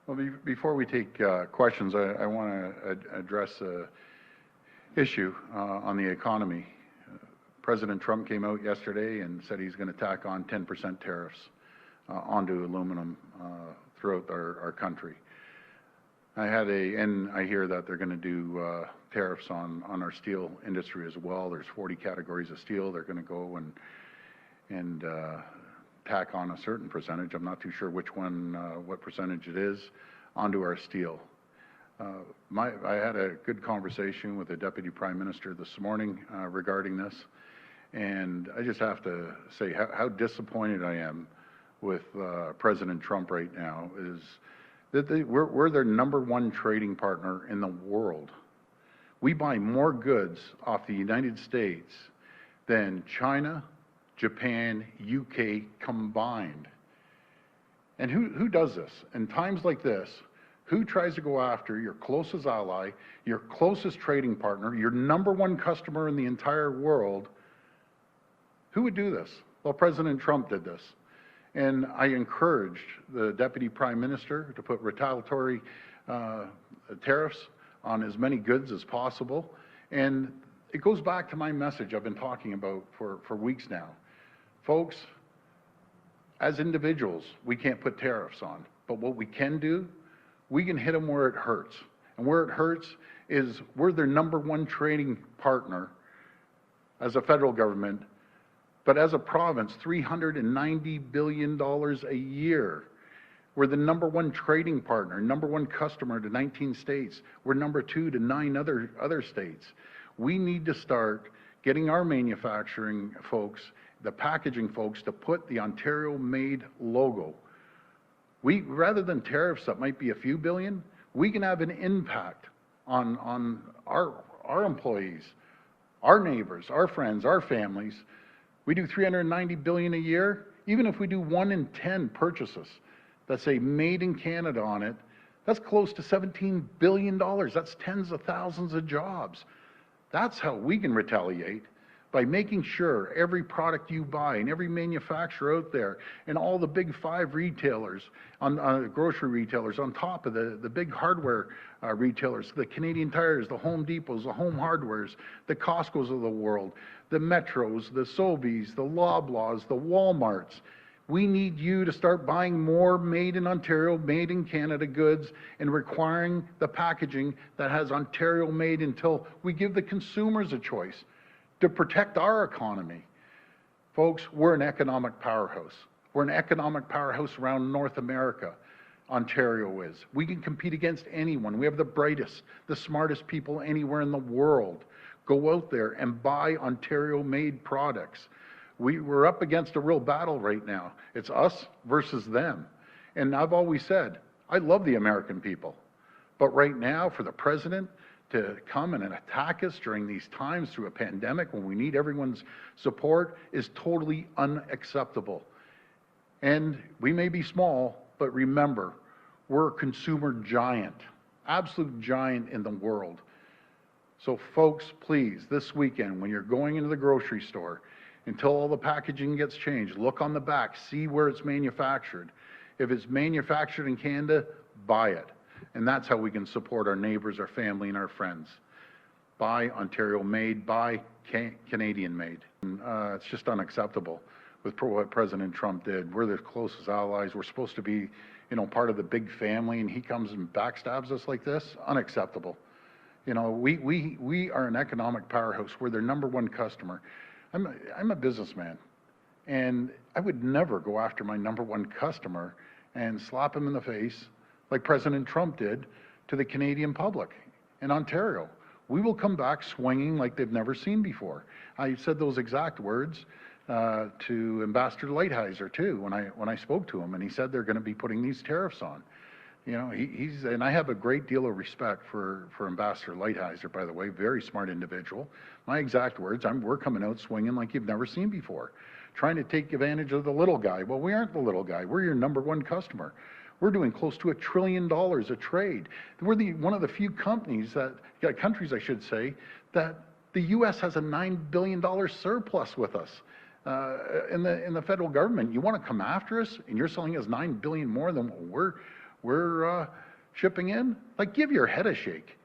Well, before we take questions, I want to address an issue on the economy. President Trump came out yesterday and said he's going to tack on 10% tariffs onto aluminum throughout our country. And I hear that they're going to do tariffs on our steel industry as well. There's 40 categories of steel. They're going to go and tack on a certain percentage. I'm not too sure which one, what percentage it is, onto our steel. I had a good conversation with the Deputy Prime Minister this morning regarding this, and I just have to say how disappointed I am with President Trump right now. Is that we're their #1 trading partner in the world. We buy more goods off the United States than China, Japan, UK combined. And who does this? In times like this, who tries to go after your closest ally, your closest trading partner, your #1 customer in the entire world? Who would do this? Well, President Trump did this. And I encouraged the Deputy Prime Minister to put retaliatory tariffs on as many goods as possible. And it goes back to my message I've been talking about for weeks now. Folks, as individuals, we can't put tariffs on. But what we can do, we can hit them where it hurts. And where it hurts is we're their #1 trading partner as a federal government, but as a province, $390 billion a year. We're the #1 trading partner, #1 customer to 19 states. We're #2 to 9 other states. We need to start getting our manufacturing folks, the packaging folks, to put the Ontario-made logo. Rather than tariffs that might be a few billion, we can have an impact on our employees, our neighbors, our friends, our families. We do $390 billion a year. Even if we do 1 in 10 purchases that say made in Canada on it, that's close to $17 billion. That's tens of thousands of jobs. That's how we can retaliate, by making sure every product you buy and every manufacturer out there and all the big 5 retailers, grocery retailers, on top of the big hardware retailers, the Canadian Tires, the Home Depots, the Home Hardwares, the Costcos of the world, the Metros, the Sobeys, the Loblaws, the Walmarts. We need you to start buying more made in Ontario, made in Canada goods, and requiring the packaging that has Ontario made until we give the consumers a choice to protect our economy. Folks, we're an economic powerhouse. We're an economic powerhouse around North America. Ontario is. We can compete against anyone. We have the brightest, the smartest people anywhere in the world. Go out there and buy Ontario-made products. We're up against a real battle right now. It's us versus them. And I've always said, I love the American people. But right now, for the president to come and attack us during these times through a pandemic when we need everyone's support is totally unacceptable. And we may be small, but remember, we're a consumer giant, absolute giant in the world. So folks, please, this weekend, when you're going into the grocery store, until all the packaging gets changed, look on the back, see where it's manufactured. If it's manufactured in Canada, buy it. And that's how we can support our neighbors, our family, and our friends. Buy Ontario made, buy Canadian made. It's just unacceptable with what President Trump did. We're the closest allies. We're supposed to be, part of the big family, and he comes and backstabs us like this. Unacceptable. We are an economic powerhouse. We're their #1 customer. I'm a businessman, and I would never go after my #1 customer and slap him in the face like President Trump did to the Canadian public in Ontario. We will come back swinging like they've never seen before. I said those exact words to Ambassador Lighthizer too when I spoke to him, and he said they're going to be putting these tariffs on. And I have a great deal of respect for Ambassador Lighthizer, by the way, very smart individual. My exact words, we're coming out swinging like you've never seen before, trying to take advantage of the little guy. Well, we aren't the little guy. We're your #1 customer. We're doing close to $1 trillion a trade. We're one of the few countries, I should say, that the U.S. has a $9 billion surplus with us in the federal government. You want to come after us, and you're selling us $9 billion more than what we're shipping in. Like, give your head a shake.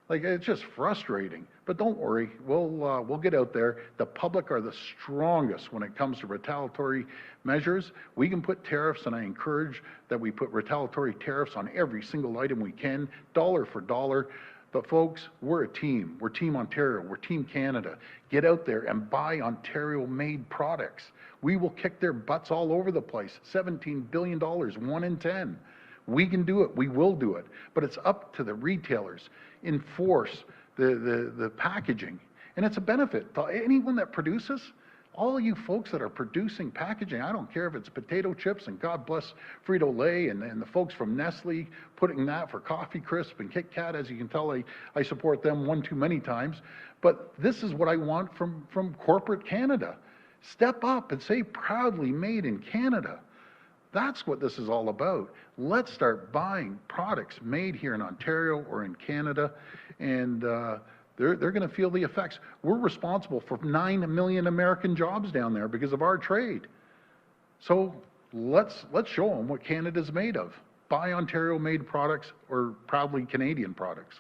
Like, it's just frustrating. But don't worry, we'll get out there. The public are the strongest when it comes to retaliatory measures. We can put tariffs, and I encourage that we put retaliatory tariffs on every single item we can, dollar for dollar. But folks, we're a team. We're Team Ontario. We're Team Canada. Get out there and buy Ontario-made products. We will kick their butts all over the place. $17 billion, 1 in 10. We can do it. We will do it. But it's up to the retailers. Enforce the packaging. And it's a benefit to anyone that produces. All you folks that are producing packaging, I don't care if it's potato chips, and God bless Frito-Lay and the folks from Nestle putting that for Coffee Crisp and Kit Kat. As you can tell, I support them one too many times. But this is what I want from corporate Canada. Step up and say proudly made in Canada. That's what this is all about. Let's start buying products made here in Ontario or in Canada, and they're going to feel the effects. We're responsible for 9 million American jobs down there because of our trade. So let's show them what Canada's made of. Buy Ontario-made products or proudly Canadian products.